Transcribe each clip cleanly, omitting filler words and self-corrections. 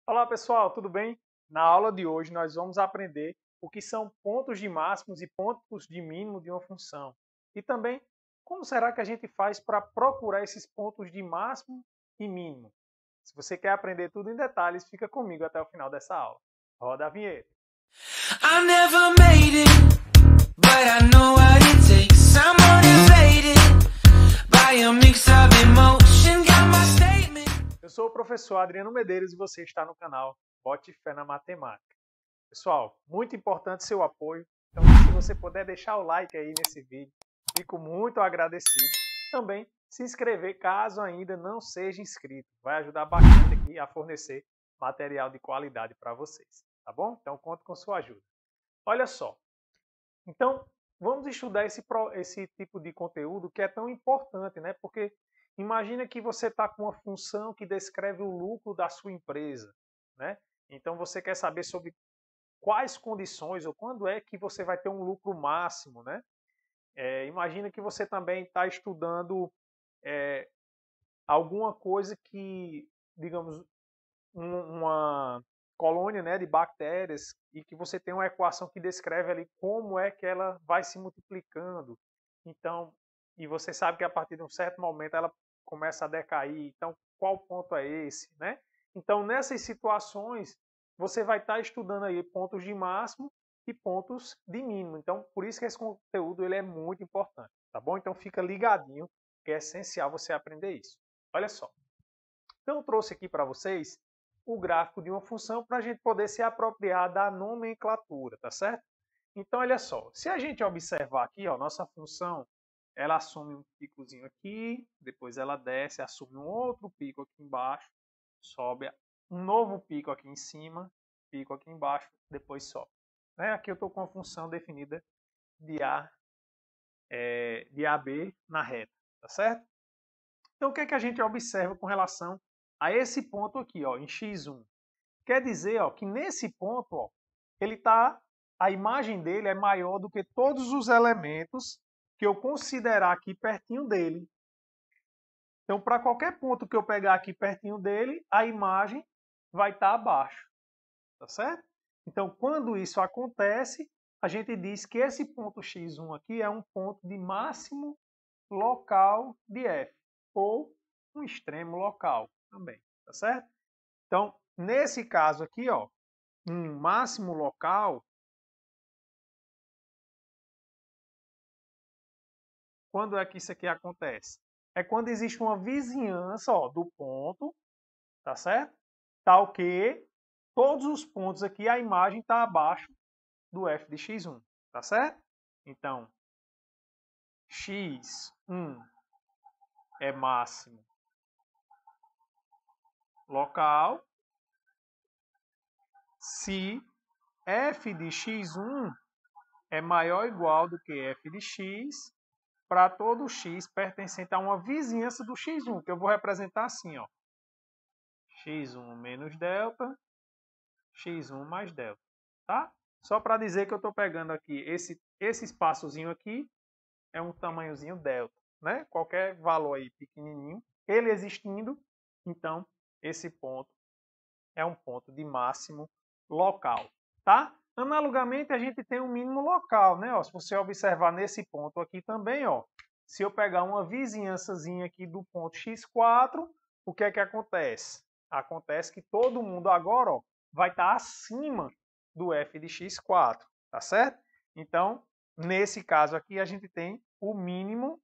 Olá pessoal, tudo bem? Na aula de hoje nós vamos aprender o que são pontos de máximos e pontos de mínimo de uma função. E também como será que a gente faz para procurar esses pontos de máximo e mínimo. Se você quer aprender tudo em detalhes, fica comigo até o final dessa aula. Roda a vinheta. I never made it, but I know what it takes. I'm motivated by a mix of emotion. Got my statement. Eu sou o professor Adriano Medeiros e você está no canal Bote Fé na Matemática. Pessoal, muito importante seu apoio. Então, se você puder deixar o like aí nesse vídeo, fico muito agradecido. Também se inscrever caso ainda não seja inscrito. Vai ajudar bastante aqui a fornecer material de qualidade para vocês. Tá bom? Então, conto com sua ajuda. Olha só. Então, vamos estudar esse tipo de conteúdo que é tão importante, né? Porque imagina que você está com uma função que descreve o lucro da sua empresa, né? Então, você quer saber sobre quais condições ou quando é que você vai ter um lucro máximo, né? Imagina que você também está estudando alguma coisa que, digamos, uma colônia, né, de bactérias e que você tem uma equação que descreve ali como é que ela vai se multiplicando. Então, e você sabe que a partir de um certo momento ela começa a decair. Então, qual ponto é esse, né? Então, nessas situações, você vai estar estudando aí pontos de máximo e pontos de mínimo. Então, por isso que esse conteúdo ele é muito importante, tá bom? Então, fica ligadinho, que é essencial você aprender isso. Olha só. Então, eu trouxe aqui para vocês o gráfico de uma função para a gente poder se apropriar da nomenclatura, tá certo? Então, olha só, se a gente observar aqui, ó, nossa função, ela assume um picozinho aqui, depois ela desce, assume um outro pico aqui embaixo, sobe um novo pico aqui em cima, pico aqui embaixo, depois sobe. Né? Aqui eu estou com a função definida de de AB na reta, tá certo? Então, o que é que a gente observa com relação a esse ponto aqui, ó, em x1? Quer dizer, ó, que nesse ponto, ó, a imagem dele é maior do que todos os elementos que eu considerar aqui pertinho dele. Então, para qualquer ponto que eu pegar aqui pertinho dele, a imagem vai estar abaixo, tá certo? Então, quando isso acontece, a gente diz que esse ponto x1 aqui é um ponto de máximo local de f, ou um extremo local também, tá certo? Então, nesse caso aqui, ó, um máximo local, quando é que isso aqui acontece? É quando existe uma vizinhança, ó, do ponto, tá certo? Tal que todos os pontos aqui, a imagem está abaixo do f de x1, tá certo? Então, x1 é máximo local se f de x1 é maior ou igual do que f de x para todo x pertencente a uma vizinhança do x1, que eu vou representar assim, ó. x1 menos delta, x1 mais delta, tá? Só para dizer que eu estou pegando aqui esse espaçozinho aqui é um tamanhozinho delta, né? Qualquer valor aí pequenininho, ele existindo, então esse ponto é um ponto de máximo local, tá? Analogamente, a gente tem um mínimo local, né? Ó, se você observar nesse ponto aqui também, ó, se eu pegar uma vizinhançazinha aqui do ponto x4, o que é que acontece? Acontece que todo mundo agora, ó, vai estar acima do f de x4, tá certo? Então, nesse caso aqui, a gente tem o mínimo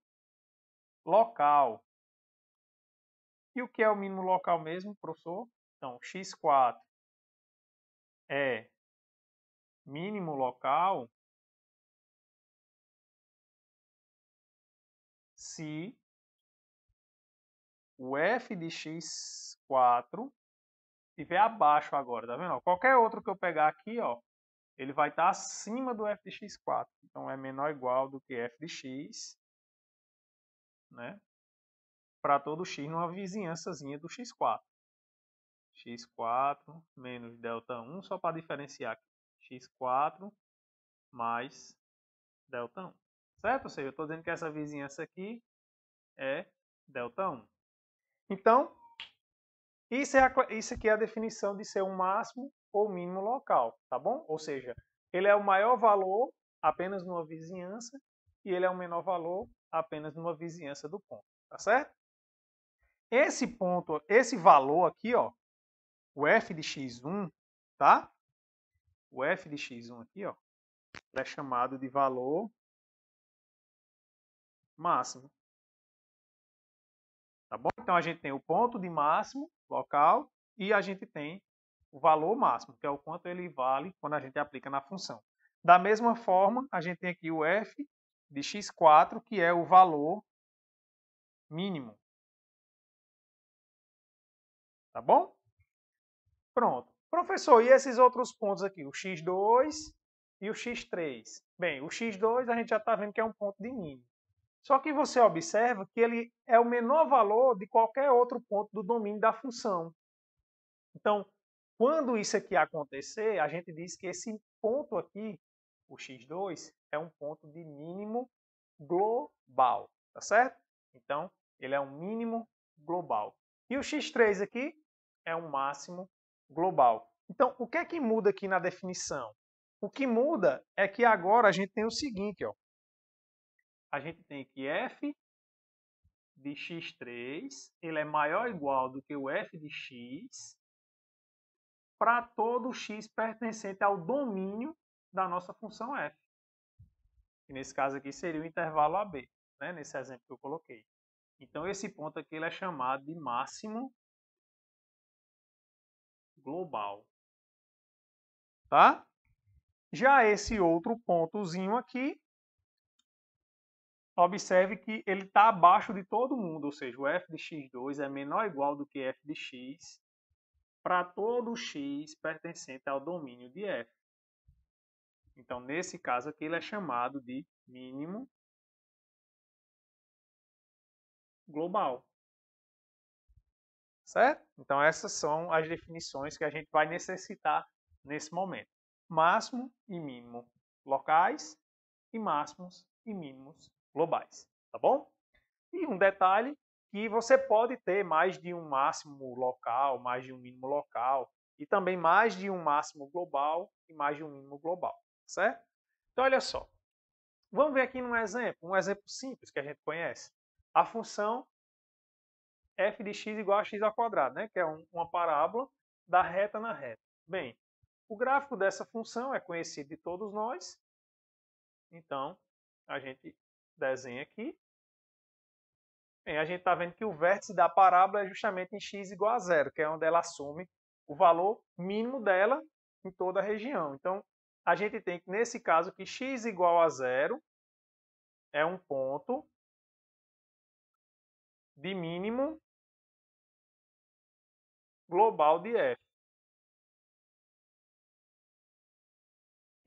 local. E o que é o mínimo local mesmo, professor? Então, x4 é mínimo local se o f de x4 estiver abaixo agora, tá vendo? Qualquer outro que eu pegar aqui, ó, ele vai estar acima do f de x4. Então, é menor ou igual do que f de x, né? Para todo x numa vizinhançazinha do x4. x4 menos delta1, só para diferenciar aqui. x4 mais delta1. Certo? Ou seja, eu estou dizendo que essa vizinhança aqui é delta1. Então, Isso aqui é a definição de ser um máximo ou mínimo local, tá bom? Ou seja, ele é o maior valor apenas numa vizinhança e ele é o menor valor apenas numa vizinhança do ponto, tá certo? Esse ponto, esse valor aqui, ó, o f de x1, tá? O f de x1 aqui, ó, é chamado de valor máximo. Tá bom? Então a gente tem o ponto de máximo local e a gente tem o valor máximo, que é o quanto ele vale quando a gente aplica na função. Da mesma forma, a gente tem aqui o f de x4, que é o valor mínimo. Tá bom? Pronto. Professor, e esses outros pontos aqui? O x2 e o x3. Bem, o x2 a gente já está vendo que é um ponto de mínimo. Só que você observa que ele é o menor valor de qualquer outro ponto do domínio da função. Então, quando isso aqui acontecer, a gente diz que esse ponto aqui, o x2, é um ponto de mínimo global, tá certo? Então, ele é um mínimo global. E o x3 aqui é um máximo global. Então, o que é que muda aqui na definição? O que muda é que agora a gente tem o seguinte, ó. A gente tem que f de x3, ele é maior ou igual do que o f de x para todo x pertencente ao domínio da nossa função f. Que nesse caso aqui seria o intervalo AB, né? Nesse exemplo que eu coloquei. Então, esse ponto aqui ele é chamado de máximo global. Tá? Já esse outro pontozinho aqui, observe que ele está abaixo de todo mundo, ou seja, o f de x2 é menor ou igual do que f de x para todo x pertencente ao domínio de f. Então, nesse caso aqui, ele é chamado de mínimo global. Certo? Então, essas são as definições que a gente vai necessitar nesse momento. Máximo e mínimo locais e máximos e mínimos globais. Tá bom? E um detalhe que você pode ter mais de um máximo local, mais de um mínimo local e também mais de um máximo global e mais de um mínimo global. Certo? Então, olha só. Vamos ver aqui um exemplo simples que a gente conhece. A função f de x igual a x ao quadrado, né? Que é uma parábola da reta na reta. Bem, o gráfico dessa função é conhecido de todos nós. Então, a gente desenha aqui. Bem, a gente está vendo que o vértice da parábola é justamente em x igual a zero, que é onde ela assume o valor mínimo dela em toda a região. Então, a gente tem que, nesse caso, que x igual a zero é um ponto de mínimo global de f.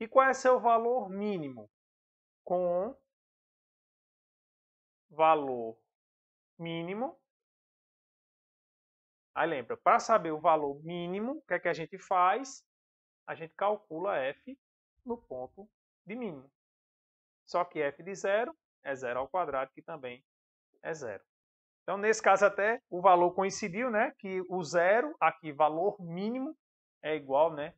E qual é seu valor mínimo? Com valor mínimo. Aí lembra, para saber o valor mínimo, o que é que a gente faz? A gente calcula f no ponto de mínimo. Só que f de zero é zero ao quadrado, que também é zero. Então, nesse caso até, o valor coincidiu, né? Que o zero, aqui, valor mínimo, é igual, né,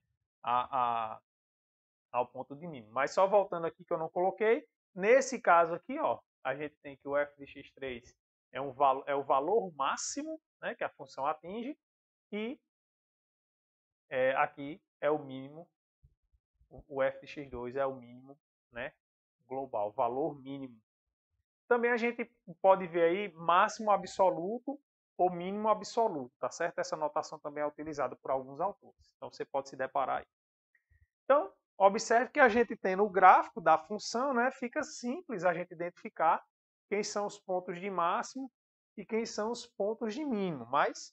ao ponto de mínimo. Mas só voltando aqui que eu não coloquei, nesse caso aqui, ó, a gente tem que o f de x3 é o valor máximo, né, que a função atinge, e aqui é o mínimo, o f de x2 é o mínimo, né, global, valor mínimo. Também a gente pode ver aí máximo absoluto ou mínimo absoluto, tá certo? Essa notação também é utilizada por alguns autores. Então você pode se deparar aí. Então, observe que a gente tem no gráfico da função, né, fica simples a gente identificar quem são os pontos de máximo e quem são os pontos de mínimo. Mas,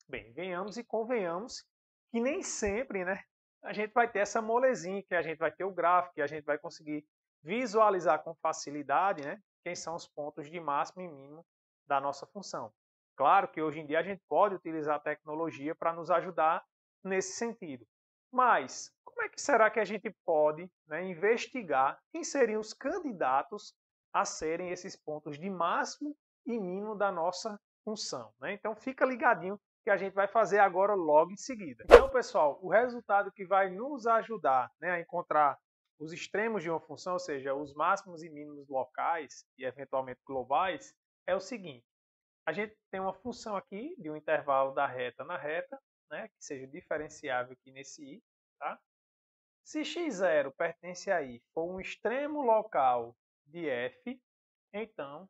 bem, venhamos e convenhamos que nem sempre, né, a gente vai ter essa molezinha, que a gente vai ter o gráfico, que a gente vai conseguir visualizar com facilidade, né, quem são os pontos de máximo e mínimo da nossa função. Claro que hoje em dia a gente pode utilizar a tecnologia para nos ajudar nesse sentido. Mas como é que será que a gente pode, né, investigar quem seriam os candidatos a serem esses pontos de máximo e mínimo da nossa função, né? Então fica ligadinho que a gente vai fazer agora logo em seguida. Então, pessoal, o resultado que vai nos ajudar, né, a encontrar os extremos de uma função, ou seja, os máximos e mínimos locais e eventualmente globais, é o seguinte. A gente tem uma função aqui de um intervalo da reta na reta, né, que seja diferenciável aqui nesse i. Tá? Se x0 pertence a i for um extremo local de f, então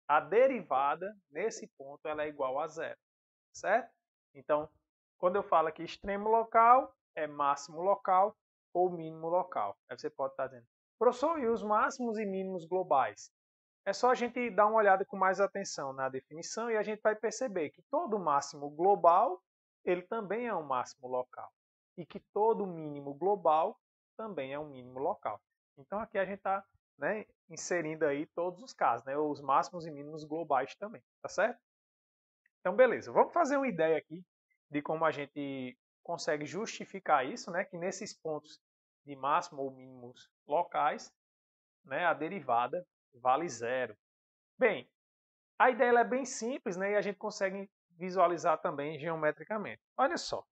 a derivada nesse ponto ela é igual a zero. Certo? Então, quando eu falo aqui extremo local, é máximo local ou mínimo local. Aí você pode estar dizendo, professor, e os máximos e mínimos globais? É só a gente dar uma olhada com mais atenção na definição e a gente vai perceber que todo máximo global, ele também é um máximo local. E que todo mínimo global também é um mínimo local. Então aqui a gente está, né, inserindo aí todos os casos, né, os máximos e mínimos globais também, tá certo? Então beleza, vamos fazer uma ideia aqui de como a gente consegue justificar isso, né, que nesses pontos de máximo ou mínimos locais, né, a derivada vale zero. Bem, a ideia é bem simples, né, e a gente consegue visualizar também geometricamente. Olha só,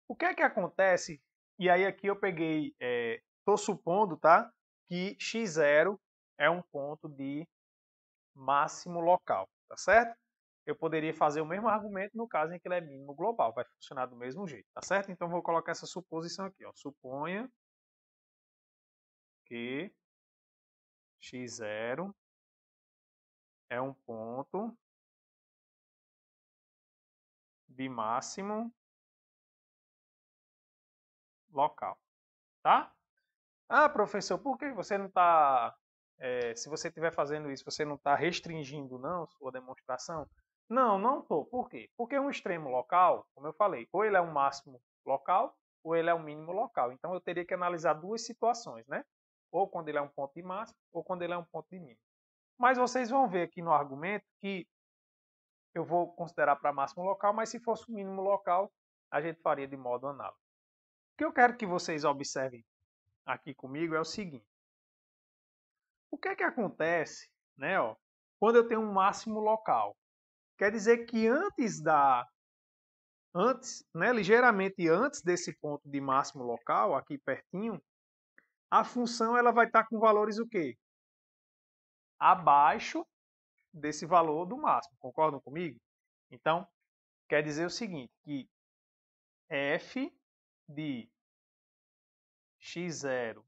o que é que acontece, e aí aqui eu peguei, estou supondo, tá, que x0 é um ponto de máximo local, tá certo? Eu poderia fazer o mesmo argumento no caso em que ele é mínimo global, vai funcionar do mesmo jeito, tá certo? Então vou colocar essa suposição aqui, ó. Suponha que x0 é um ponto de máximo local, tá? Ah, professor, por que você não está, se você estiver fazendo isso, você não está restringindo não sua demonstração? Não, não estou. Por quê? Porque um extremo local, como eu falei, ou ele é um máximo local, ou ele é um mínimo local. Então eu teria que analisar duas situações, né? Ou quando ele é um ponto de máximo, ou quando ele é um ponto de mínimo. Mas vocês vão ver aqui no argumento que eu vou considerar para máximo local, mas se fosse o mínimo local, a gente faria de modo análogo. O que eu quero que vocês observem aqui comigo é o seguinte. O que é que acontece, né, ó, quando eu tenho um máximo local? Quer dizer que né, ligeiramente antes desse ponto de máximo local, aqui pertinho, a função ela vai estar com valores o quê? Abaixo desse valor do máximo. Concordam comigo? Então, quer dizer o seguinte, que f de x0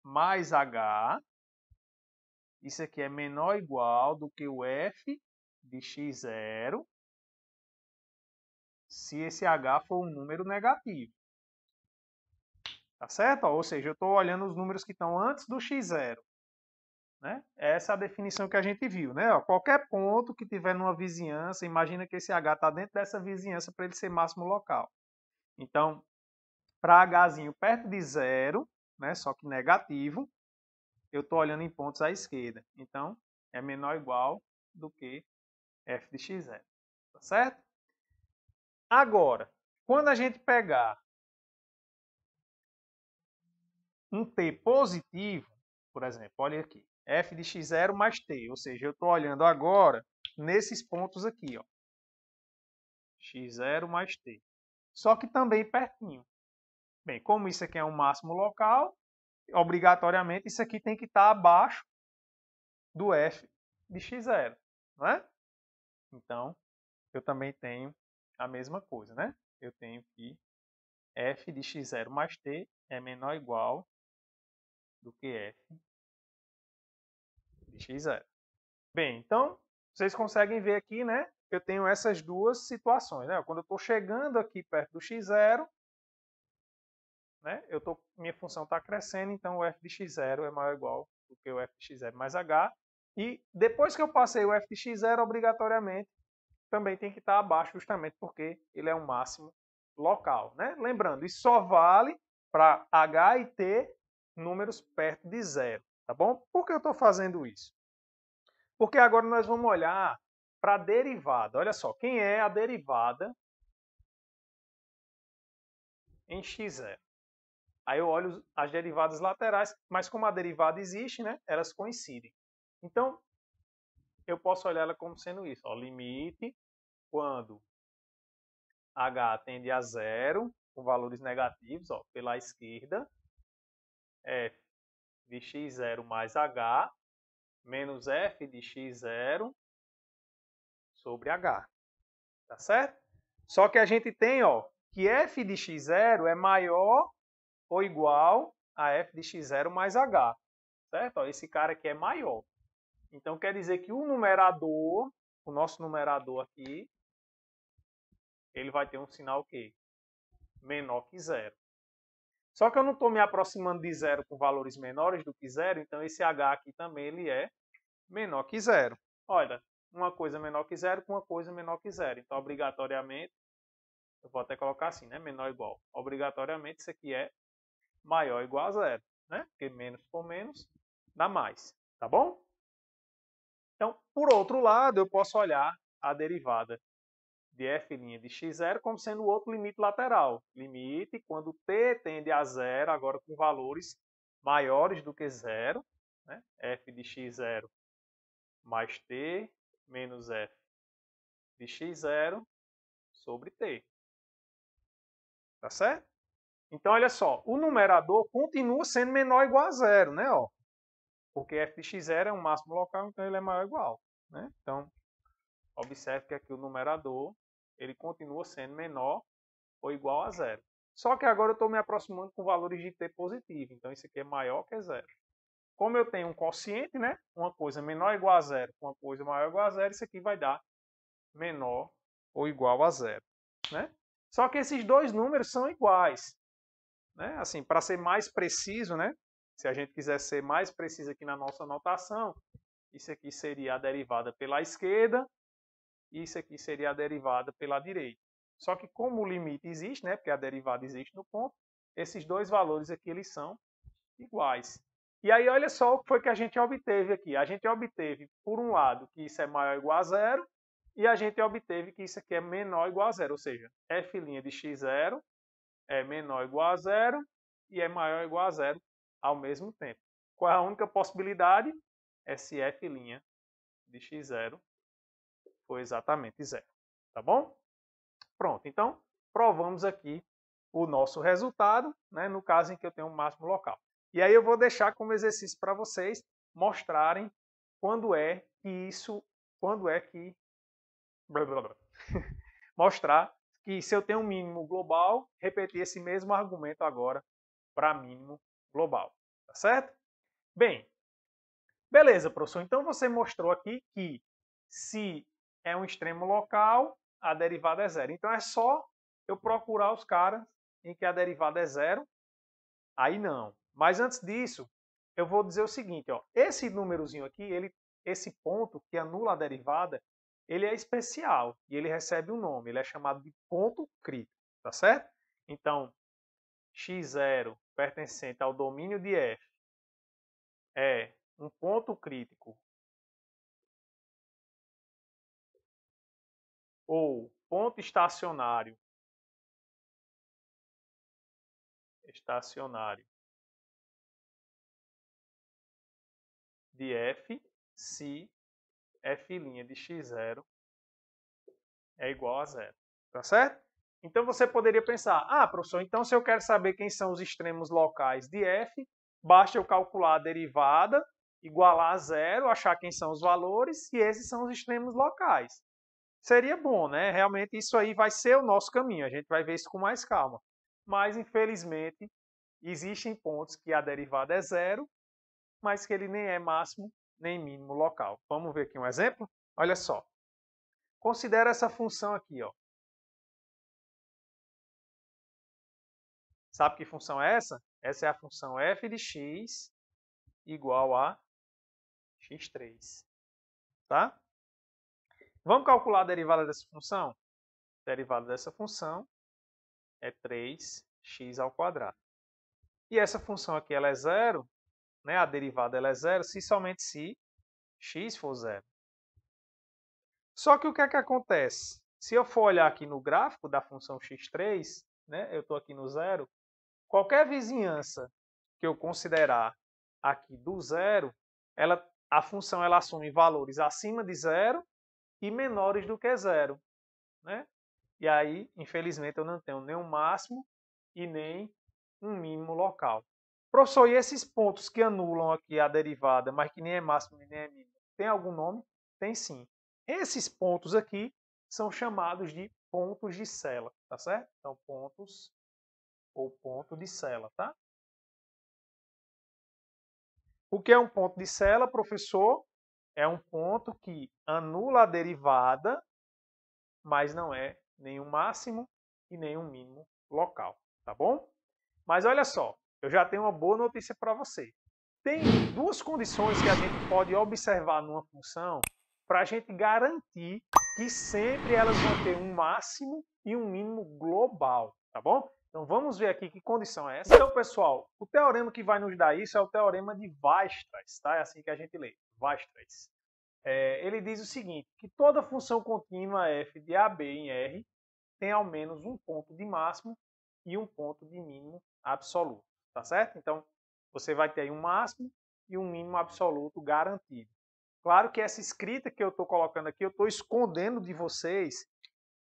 mais h, isso aqui é menor ou igual do que o f de x0 se esse h for um número negativo. Tá certo? Ou seja, eu estou olhando os números que estão antes do x0. Né? Essa é a definição que a gente viu. Né? Ó, qualquer ponto que tiver numa vizinhança, imagina que esse h está dentro dessa vizinhança para ele ser máximo local. Então, para hzinho perto de zero, né, só que negativo, eu estou olhando em pontos à esquerda. Então, é menor ou igual do que f de x0. Tá certo? Agora, quando a gente pegar um t positivo, por exemplo, olha aqui, f de x0 mais t, ou seja, eu estou olhando agora nesses pontos aqui, ó, x0 mais t, só que também pertinho. Bem, como isso aqui é um máximo local, obrigatoriamente isso aqui tem que estar abaixo do f de x0, não é? Então, eu também tenho a mesma coisa, né? Eu tenho que f de x0 mais t é menor ou igual do que f de x0. Bem, então, vocês conseguem ver aqui, né? Eu tenho essas duas situações, né? Quando eu estou chegando aqui perto do x0, né? Minha função está crescendo, então o f de x0 é maior ou igual do que o f de x0 mais h. E depois que eu passei o f de x0, obrigatoriamente, também tem que estar abaixo, justamente porque ele é um máximo local, né? Lembrando, isso só vale para h e t números perto de zero, tá bom? Por que eu estou fazendo isso? Porque agora nós vamos olhar para a derivada. Olha só, quem é a derivada em x0? Aí eu olho as derivadas laterais, mas como a derivada existe, né, elas coincidem. Então, eu posso olhar ela como sendo isso. Ó, limite quando H tende a zero, com valores negativos, ó, pela esquerda. F de x0 mais H, menos F de x0 sobre H. Tá certo? Só que a gente tem, ó, que F de x0 é maior ou igual a F de x0 mais H. Certo? Ó, esse cara aqui é maior. Então, quer dizer que o numerador, o nosso numerador aqui, ele vai ter um sinal o quê? Menor que zero. Só que eu não estou me aproximando de zero com valores menores do que zero, então esse H aqui também ele é menor que zero. Olha, uma coisa menor que zero com uma coisa menor que zero. Então, obrigatoriamente, eu vou até colocar assim, né? Menor ou igual. Obrigatoriamente, isso aqui é maior ou igual a zero, né? Porque menos por menos dá mais, tá bom? Então, por outro lado, eu posso olhar a derivada de f' de x0 como sendo o outro limite lateral. Limite quando t tende a zero, agora com valores maiores do que zero, né? F de x0 mais t menos f de x0 sobre t. Tá certo? Então, olha só, o numerador continua sendo menor ou igual a zero, né? Ó, porque f de x0 é um máximo local, então ele é maior ou igual. Né? Então, observe que aqui o numerador ele continua sendo menor ou igual a zero. Só que agora eu estou me aproximando com valores de t positivo. Então, isso aqui é maior que zero. Como eu tenho um quociente, né? Uma coisa menor ou igual a zero com uma coisa maior ou igual a zero, isso aqui vai dar menor ou igual a zero. Né? Só que esses dois números são iguais. Né? Assim, para ser mais preciso, né? Se a gente quiser ser mais preciso aqui na nossa notação, isso aqui seria a derivada pela esquerda, e isso aqui seria a derivada pela direita. Só que como o limite existe, né, porque a derivada existe no ponto, esses dois valores aqui eles são iguais. E aí olha só o que foi que a gente obteve aqui. A gente obteve, por um lado, que isso é maior ou igual a zero, e a gente obteve que isso aqui é menor ou igual a zero. Ou seja, f' de x0 é menor ou igual a zero e é maior ou igual a zero ao mesmo tempo. Qual é a única possibilidade? É se f' de x0 for exatamente zero. Tá bom? Pronto. Então, provamos aqui o nosso resultado, né, no caso em que eu tenho um máximo local. E aí eu vou deixar como exercício para vocês mostrarem quando é que blá, blá, blá. Mostrar que se eu tenho um mínimo global, repetir esse mesmo argumento agora para mínimo global. Tá certo? Bem, beleza, professor. Então você mostrou aqui que se é um extremo local, a derivada é zero. Então é só eu procurar os caras em que a derivada é zero. Aí não. Mas antes disso, eu vou dizer o seguinte, ó, esse númerozinho aqui, esse ponto que anula a derivada, ele é especial e ele recebe um nome, ele é chamado de ponto crítico, tá certo? Então, x0 pertencente ao domínio de f é um ponto crítico ou ponto estacionário de f se f' de x0 é igual a zero. Tá certo? Então você poderia pensar, professor, então se eu quero saber quem são os extremos locais de f, basta eu calcular a derivada, igualar a zero, achar quem são os valores, e esses são os extremos locais. Seria bom, né? Realmente isso aí vai ser o nosso caminho, a gente vai ver isso com mais calma. Mas, infelizmente, existem pontos que a derivada é zero, mas que ele nem é máximo nem mínimo local. Vamos ver aqui um exemplo? Olha só. Considera essa função aqui, ó. Sabe que função é essa? Essa é a função f de x igual a x3. Tá? Vamos calcular a derivada dessa função? A derivada dessa função é 3x ao quadrado. E essa função aqui ela é zero, né? A derivada ela é zero se somente se x for zero. Só que o que é que acontece? Se eu for olhar aqui no gráfico da função x3, né? Eu estou aqui no zero, qualquer vizinhança que eu considerar aqui do zero, a função ela assume valores acima de zero e menores do que zero. Né? E aí, infelizmente, eu não tenho nem um máximo e nem um mínimo local. Professor, e esses pontos que anulam aqui a derivada, mas que nem é máximo nem é mínimo, tem algum nome? Tem sim. Esses pontos aqui são chamados de pontos de Sela, tá certo? Então, pontos ou ponto de Sela, tá? O que é um ponto de Sela, professor? É um ponto que anula a derivada, mas não é nenhum máximo e nenhum mínimo local, tá bom? Mas olha só, eu já tenho uma boa notícia para você. Tem duas condições que a gente pode observar numa função para a gente garantir que sempre elas vão ter um máximo e um mínimo global, tá bom? Então vamos ver aqui que condição é essa. Então, pessoal, o teorema que vai nos dar isso é o teorema de Weierstrass, tá? É assim que a gente lê, Weierstrass. Ele diz o seguinte, que toda função contínua f de AB em R tem ao menos um ponto de máximo e um ponto de mínimo absoluto, tá certo? Então, você vai ter aí um máximo e um mínimo absoluto garantido. Claro que essa escrita que eu estou colocando aqui, eu estou escondendo de vocês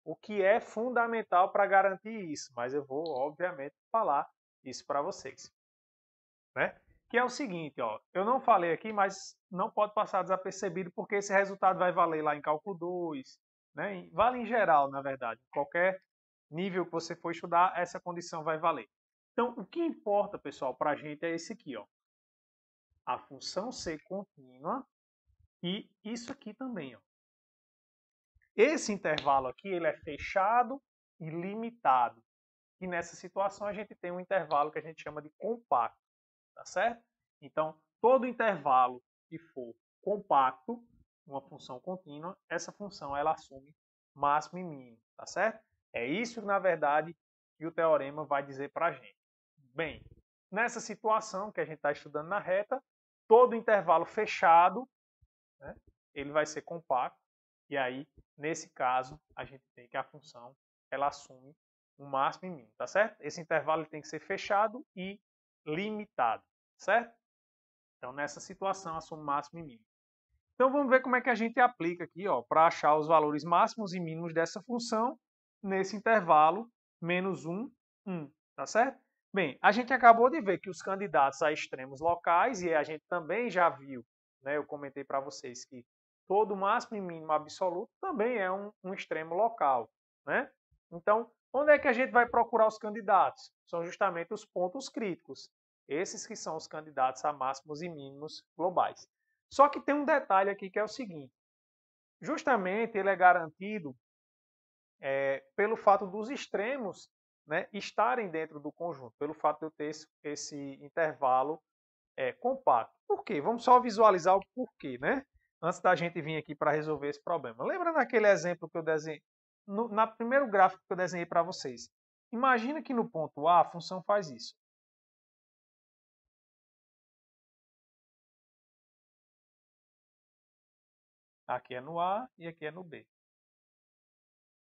o que é fundamental para garantir isso, mas eu vou, obviamente, falar isso para vocês, né? Que é o seguinte, ó, eu não falei aqui, mas não pode passar desapercebido, porque esse resultado vai valer lá em cálculo 2, né? Vale em geral, na verdade. Qualquer nível que você for estudar, essa condição vai valer. Então, o que importa, pessoal, para a gente é esse aqui, ó. A função ser contínua e isso aqui também, ó. Esse intervalo aqui, ele é fechado e limitado. E nessa situação a gente tem um intervalo que a gente chama de compacto, tá certo? Então, todo intervalo que for compacto, uma função contínua, essa função ela assume máximo e mínimo, tá certo? É isso, na verdade, que o teorema vai dizer para a gente. Bem, nessa situação que a gente está estudando na reta, todo intervalo fechado, né, ele vai ser compacto, e aí, nesse caso, a gente tem que a função ela assume um máximo e mínimo, tá certo? Esse intervalo tem que ser fechado e limitado, certo? Então, nessa situação, assume máximo e mínimo. Então, vamos ver como é que a gente aplica aqui, ó, para achar os valores máximos e mínimos dessa função nesse intervalo menos 1, 1, tá certo? Bem, a gente acabou de ver que os candidatos a extremos locais, e a gente também já viu, né, eu comentei para vocês que todo máximo e mínimo absoluto também é um extremo local, né? Então, onde é que a gente vai procurar os candidatos? São justamente os pontos críticos. Esses que são os candidatos a máximos e mínimos globais. Só que tem um detalhe aqui que é o seguinte. Justamente ele é garantido pelo fato dos extremos, né, estarem dentro do conjunto, pelo fato de eu ter esse intervalo compacto. Por quê? Vamos só visualizar o porquê, né? Antes da gente vir aqui para resolver esse problema. Lembra daquele exemplo que eu desenhei? Na primeiro gráfico que eu desenhei para vocês. Imagina que no ponto A a função faz isso. Aqui é no A e aqui é no B.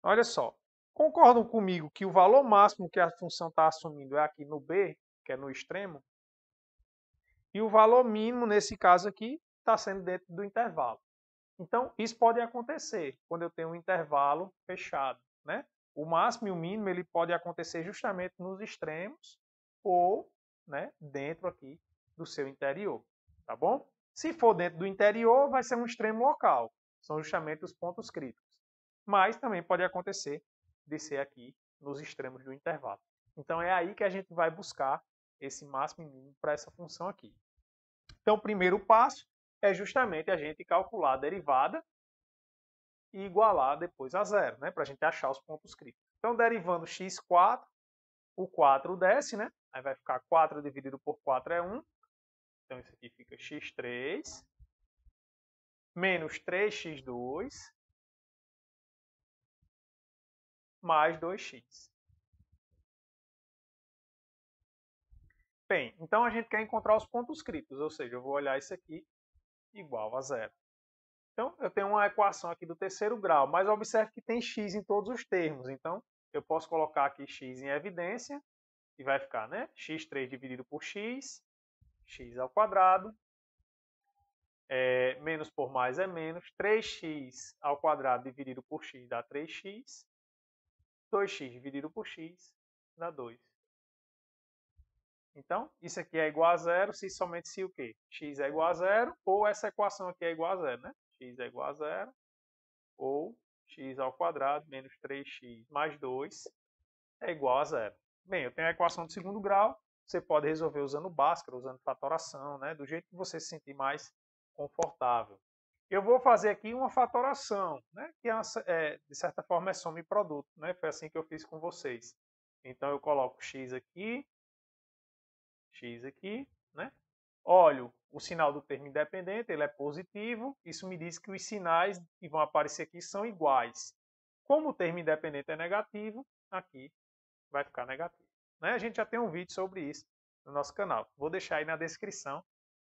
Olha só. Concordam comigo que o valor máximo que a função está assumindo é aqui no B, que é no extremo, e o valor mínimo, nesse caso aqui, está sendo dentro do intervalo. Então, isso pode acontecer quando eu tenho um intervalo fechado, né? O máximo e o mínimo ele pode acontecer justamente nos extremos ou, né, dentro aqui do seu interior, tá bom? Se for dentro do interior, vai ser um extremo local. São justamente os pontos críticos. Mas também pode acontecer de ser aqui nos extremos do intervalo. Então, é aí que a gente vai buscar esse máximo e mínimo para essa função aqui. Então, o primeiro passo é justamente a gente calcular a derivada e igualar depois a zero, né? Para a gente achar os pontos críticos. Então, derivando x4, o 4 desce, né? Aí vai ficar 4 dividido por 4 é 1. Então, isso aqui fica x3 menos 3x2 mais 2x. Bem, então a gente quer encontrar os pontos críticos, ou seja, eu vou olhar isso aqui igual a zero. Então, eu tenho uma equação aqui do terceiro grau, mas observe que tem x em todos os termos. Então, eu posso colocar aqui x em evidência e vai ficar, né? x3 dividido por x, x ao quadrado, menos por mais é menos, 3x ao quadrado dividido por x dá 3x, 2x dividido por x dá 2. Então, isso aqui é igual a zero se somente se o quê? X é igual a zero, ou essa equação aqui é igual a zero, né? X é igual a zero, ou x ao quadrado menos 3x mais 2 é igual a zero. Bem, eu tenho a equação de segundo grau, você pode resolver usando Bhaskara, usando fatoração, né? Do jeito que você se sentir mais confortável. Eu vou fazer aqui uma fatoração, né? Que de certa forma é soma e produto, né? Foi assim que eu fiz com vocês. Então eu coloco x aqui, né? Olho o sinal do termo independente, ele é positivo, isso me diz que os sinais que vão aparecer aqui são iguais. Como o termo independente é negativo, aqui vai ficar negativo. Né? A gente já tem um vídeo sobre isso no nosso canal. Vou deixar aí na descrição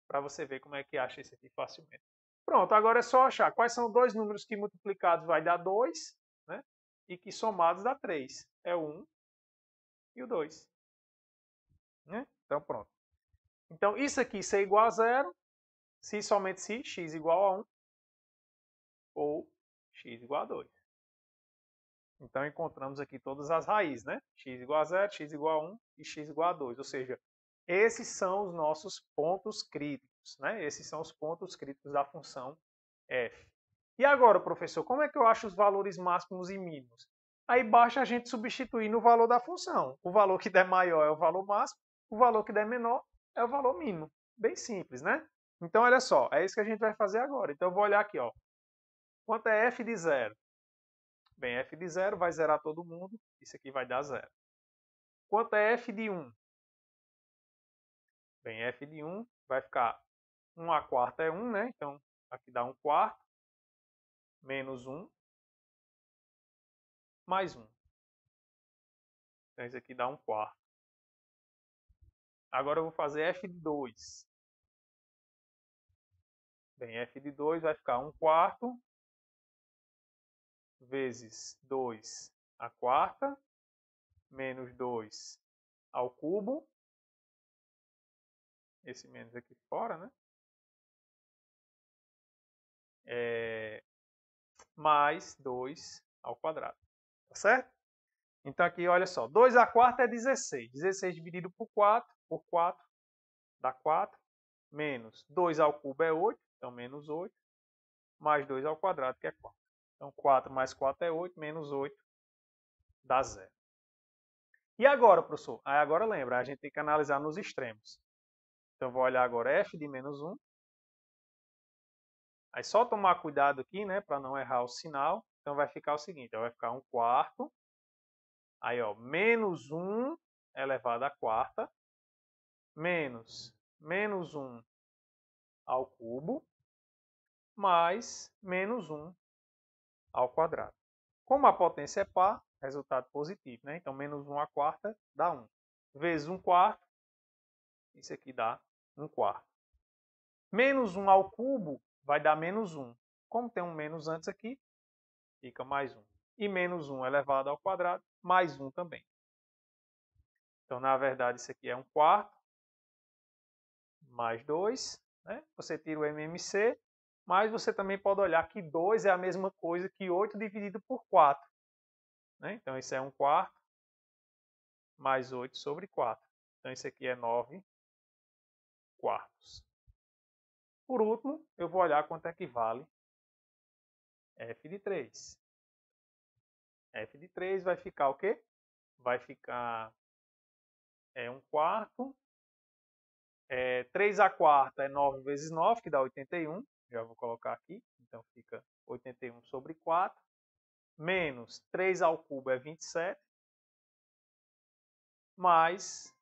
para você ver como é que acha isso aqui facilmente. Pronto, agora é só achar quais são dois números que multiplicados vai dar 2, né? E que somados dá 3. É o 1 e o 2. Né? Então, pronto. Então, isso aqui se é igual a zero, se somente se x igual a 1 ou x igual a 2. Então, encontramos aqui todas as raízes, né? X igual a 0, x igual a 1 e x igual a 2. Ou seja, esses são os nossos pontos críticos, né? Esses são os pontos críticos da função f. E agora, professor, como é que eu acho os valores máximos e mínimos? Aí basta a gente substituir no valor da função. O valor que der maior é o valor máximo, o valor que der menor é o valor mínimo. Bem simples, né? Então, olha só, é isso que a gente vai fazer agora. Então, eu vou olhar aqui, ó. Quanto é f de 0? Bem, f de 0 vai zerar todo mundo, isso aqui vai dar 0. Quanto é f de 1? Bem, f de 1 vai ficar 1 a quarta é 1, né? Então, aqui dá 1 quarto, menos 1, mais 1. Então, isso aqui dá 1 quarto. Agora eu vou fazer f de 2. Bem, f de 2 vai ficar 1 quarto vezes 2 a quarta, menos 2 ao cubo. Esse menos aqui fora, né? Mais 2 ao quadrado. Tá certo? Então aqui, olha só. 2 a quarta é 16. 16 dividido por 4 dá 4. Menos 2 ao cubo é 8, então menos 8. Mais 2 ao quadrado, que é 4. Então 4 mais 4 é 8, menos 8 dá 0. E agora, professor? Aí agora lembra, a gente tem que analisar nos extremos. Então eu vou olhar agora f de menos 1. Aí só tomar cuidado aqui, né, para não errar o sinal. Então vai ficar o seguinte, vai ficar 1 quarto. Aí, ó, menos 1 elevado à quarta, menos 1 ao cubo, mais menos 1 ao quadrado. Como a potência é par, resultado positivo, né? Então, menos 1 à quarta dá 1. Vezes 1 quarto, isso aqui dá 1 quarto. Menos 1 ao cubo vai dar menos 1. Como tem um menos antes aqui, fica mais 1. E menos 1 elevado ao quadrado, mais 1 também. Então, na verdade, isso aqui é 1 quarto, mais 2. Né? Você tira o MMC, mas você também pode olhar que 2 é a mesma coisa que 8 dividido por 4. Né? Então, isso é 1 quarto, mais 8 sobre 4. Então, isso aqui é 9 quartos. Por último, eu vou olhar quanto é que vale f de 3. f de 3 vai ficar o quê? Vai ficar 1 quarto. 3 a quarta é 9 vezes 9, que dá 81. Já vou colocar aqui. Então, fica 81 sobre 4. Menos 3 ao cubo é 27. Mais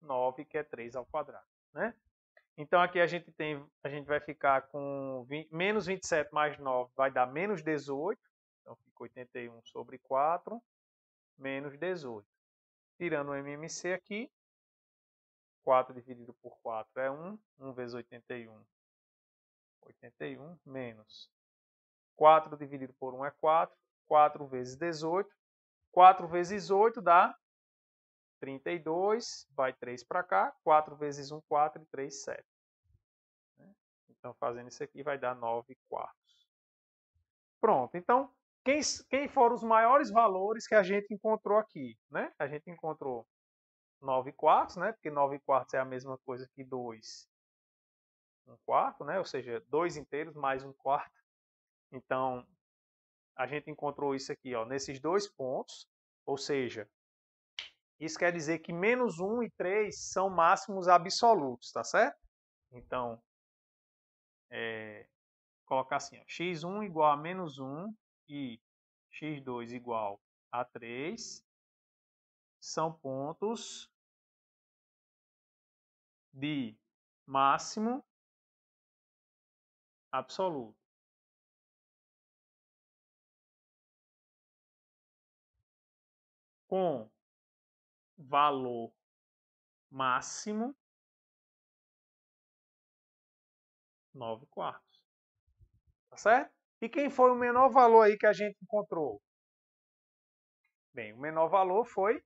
9, que é 3 ao quadrado. Né? Então, aqui a gente vai ficar com menos 27 mais 9 vai dar menos 18. Então, fica 81 sobre 4, menos 18. Tirando o MMC aqui, 4 dividido por 4 é 1. 1 vezes 81, 81, menos 4 dividido por 1 é 4. 4 vezes 18. 4 vezes 8 dá 32. Vai 3 para cá. 4 vezes 1, 4 e 3, 7. Então, fazendo isso aqui, vai dar 9 quartos. Pronto. Então, quem foram os maiores valores que a gente encontrou aqui, né? A gente encontrou 9 quartos, né? Porque 9 quartos é a mesma coisa que 2 um quarto, né? Ou seja, 2 inteiros mais um quarto. Então, a gente encontrou isso aqui, ó, nesses dois pontos. Ou seja, isso quer dizer que menos 1 e 3 são máximos absolutos, tá certo? Então, colocar assim, ó, x1 igual a menos 1 e x2 igual a 3 são pontos de máximo absoluto. Com valor máximo 9 quartos. Tá certo? E quem foi o menor valor aí que a gente encontrou? Bem, o menor valor foi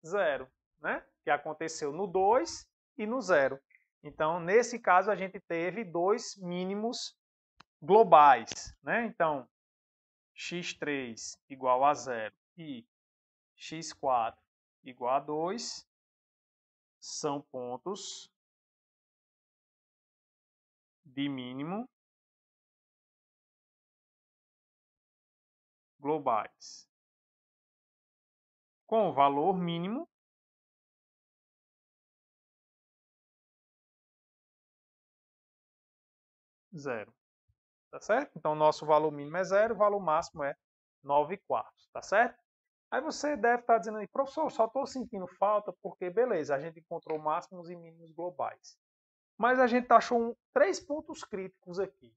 0, né? Que aconteceu no 2 e no 0. Então, nesse caso, a gente teve dois mínimos globais, né? Então, x3 igual a 0 e x4 igual a 2 são pontos de mínimo globais com o valor mínimo zero. Tá certo? Então, nosso valor mínimo é 0, o valor máximo é 9 quartos. Tá certo? Aí você deve estar dizendo aí, professor, só estou sentindo falta porque, beleza, a gente encontrou máximos e mínimos globais. Mas a gente achou 3 pontos críticos aqui.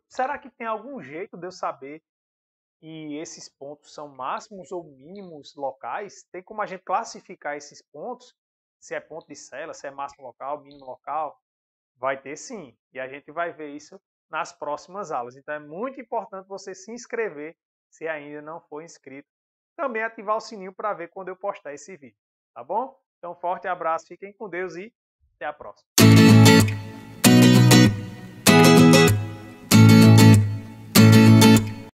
Será que tem algum jeito de eu saber que esses pontos são máximos ou mínimos locais? Tem como a gente classificar esses pontos? Se é ponto de célula, se é máximo local, mínimo local? Vai ter sim. E a gente vai ver isso nas próximas aulas. Então é muito importante você se inscrever se ainda não for inscrito. Também ativar o sininho para ver quando eu postar esse vídeo. Tá bom? Então, forte abraço, fiquem com Deus e até a próxima.